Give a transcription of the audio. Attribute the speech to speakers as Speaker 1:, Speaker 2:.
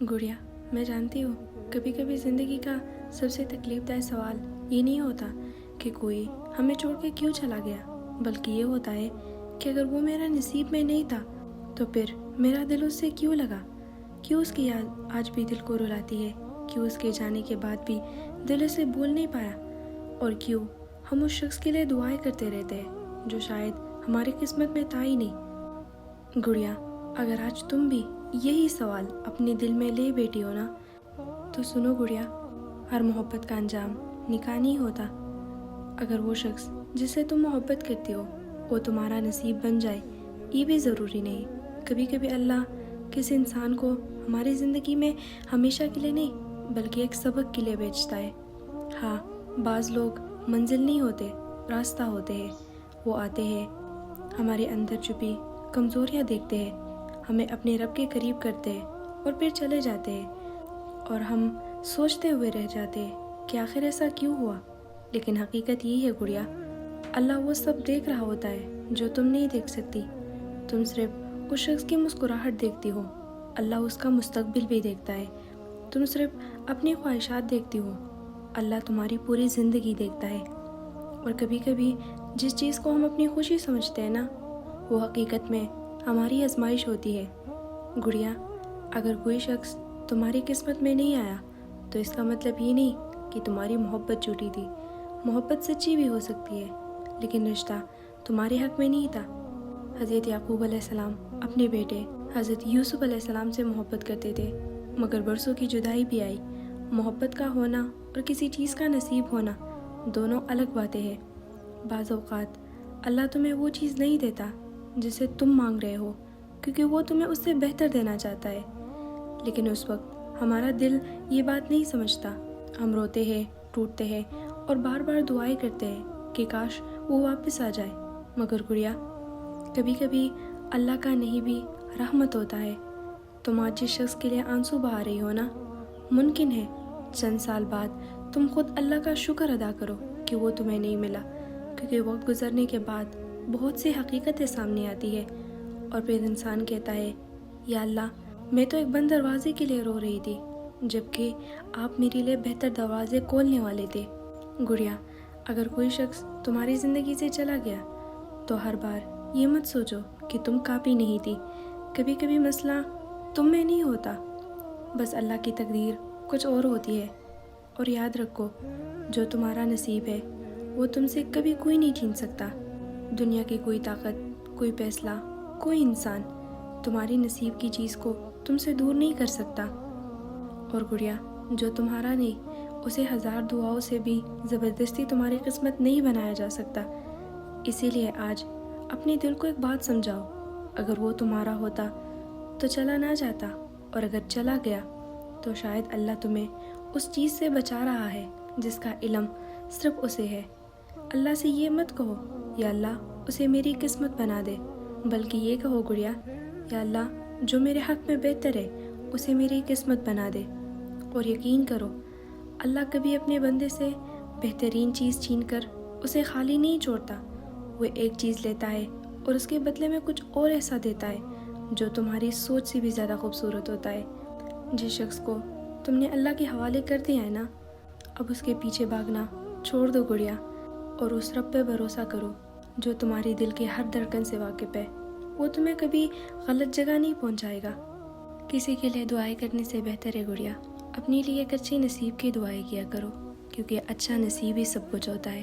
Speaker 1: गुड़िया, मैं जानती हूँ कभी कभी ज़िंदगी का सबसे तकलीफ़दायक सवाल ये नहीं होता कि कोई हमें छोड़ के क्यों चला गया, बल्कि ये होता है कि अगर वो मेरा नसीब में नहीं था तो फिर मेरा दिल उससे क्यों लगा, क्यों उसकी याद आज भी दिल को रुलाती है, क्यों उसके जाने के बाद भी दिल उसे भूल नहीं पाया, और क्यों हम उस शख्स के लिए दुआएं करते रहते हैं जो शायद हमारी किस्मत में था ही नहीं। गुड़िया, अगर आज तुम भी यही सवाल अपने दिल में ले बैठी हो ना, तो सुनो गुड़िया, हर मोहब्बत का अंजाम निकाह नहीं होता। अगर वो शख्स जिससे तुम मोहब्बत करती हो वो तुम्हारा नसीब बन जाए, ये भी ज़रूरी नहीं। कभी कभी अल्लाह किसी इंसान को हमारी ज़िंदगी में हमेशा के लिए नहीं बल्कि एक सबक के लिए भेजता है। हाँ, बाज़ लोग मंजिल नहीं होते, रास्ता होते हैं। वो आते हैं, हमारे अंदर छुपी कमज़ोरियाँ देखते हैं, हमें अपने रब के करीब करते हैं और फिर चले जाते हैं, और हम सोचते हुए रह जाते हैं कि आखिर ऐसा क्यों हुआ। लेकिन हकीकत यही है गुड़िया, अल्लाह वो सब देख रहा होता है जो तुम नहीं देख सकती। तुम सिर्फ उस शख्स की मुस्कुराहट देखती हो, अल्लाह उसका मुस्तकबिल भी देखता है। तुम सिर्फ अपनी ख्वाहिशात देखती हो, अल्लाह तुम्हारी पूरी ज़िंदगी देखता है। और कभी कभी जिस चीज़ को हम अपनी खुशी समझते हैं ना, वो हकीकत में हमारी आजमाइश होती है। गुड़िया, अगर कोई शख्स तुम्हारी किस्मत में नहीं आया तो इसका मतलब ये नहीं कि तुम्हारी मोहब्बत झूठी थी। मोहब्बत सच्ची भी हो सकती है, लेकिन रिश्ता तुम्हारे हक में नहीं था। हज़रत याकूब अलैहिस्सलाम अपने बेटे हज़रत यूसुफ अलैहिस्सलाम से मोहब्बत करते थे, मगर बरसों की जुदाई भी आई। मोहब्बत का होना और किसी चीज़ का नसीब होना दोनों अलग बातें हैं। बाज़ औक़ात अल्लाह तुम्हें वो चीज़ नहीं देता जिसे तुम मांग रहे हो, क्योंकि वो तुम्हें उससे बेहतर देना चाहता है। लेकिन उस वक्त हमारा दिल ये बात नहीं समझता। हम रोते हैं, टूटते हैं और बार बार दुआएं करते हैं कि काश वो वापस आ जाए। मगर गुड़िया, कभी कभी अल्लाह का नहीं भी रहमत होता है। तुम आज जिस शख्स के लिए आंसू बहा रही हो ना, मुमकिन है चंद साल बाद तुम खुद अल्लाह का शुक्र अदा करो कि वो तुम्हें नहीं मिला, क्योंकि वक्त गुजरने के बाद बहुत सी हकीकतें सामने आती है और फिर इंसान कहता है, या अल्लाह, मैं तो एक बंद दरवाजे के लिए रो रही थी, जबकि आप मेरे लिए बेहतर दरवाजे खोलने वाले थे। गुड़िया, अगर कोई शख्स तुम्हारी ज़िंदगी से चला गया तो हर बार ये मत सोचो कि तुम काफ़ी नहीं थी। कभी कभी मसला तुम में नहीं होता, बस अल्लाह की तकदीर कुछ और होती है। और याद रखो, जो तुम्हारा नसीब है वो तुमसे कभी कोई नहीं छीन सकता। दुनिया की कोई ताकत, कोई फैसला, कोई इंसान तुम्हारी नसीब की चीज़ को तुमसे दूर नहीं कर सकता। और गुड़िया, जो तुम्हारा नहीं उसे हज़ार दुआओं से भी ज़बरदस्ती तुम्हारी किस्मत नहीं बनाया जा सकता। इसीलिए आज अपने दिल को एक बात समझाओ, अगर वो तुम्हारा होता तो चला ना जाता, और अगर चला गया तो शायद अल्लाह तुम्हें उस चीज़ से बचा रहा है जिसका इल्म सिर्फ उसे है। अल्लाह से ये मत कहो, या अल्लाह उसे मेरी किस्मत बना दे, बल्कि ये कहो गुड़िया, या अल्लाह जो मेरे हक़ में बेहतर है उसे मेरी किस्मत बना दे। और यकीन करो, अल्लाह कभी अपने बंदे से बेहतरीन चीज़ छीन कर उसे खाली नहीं छोड़ता। वो एक चीज़ लेता है और उसके बदले में कुछ और ऐसा देता है जो तुम्हारी सोच से भी ज़्यादा खूबसूरत होता है। जिस शख्स को तुमने अल्लाह के हवाले कर दिया है ना, अब उसके पीछे भागना छोड़ दो गुड़िया, और उस रब पे भरोसा करो जो तुम्हारी दिल के हर धड़कन से वाकिफ़ है। वो तुम्हें कभी गलत जगह नहीं पहुंचाएगा। किसी के लिए दुआएं करने से बेहतर है गुड़िया, अपने लिए एक अच्छे नसीब की दुआएं किया करो, क्योंकि अच्छा नसीब ही सब कुछ होता है।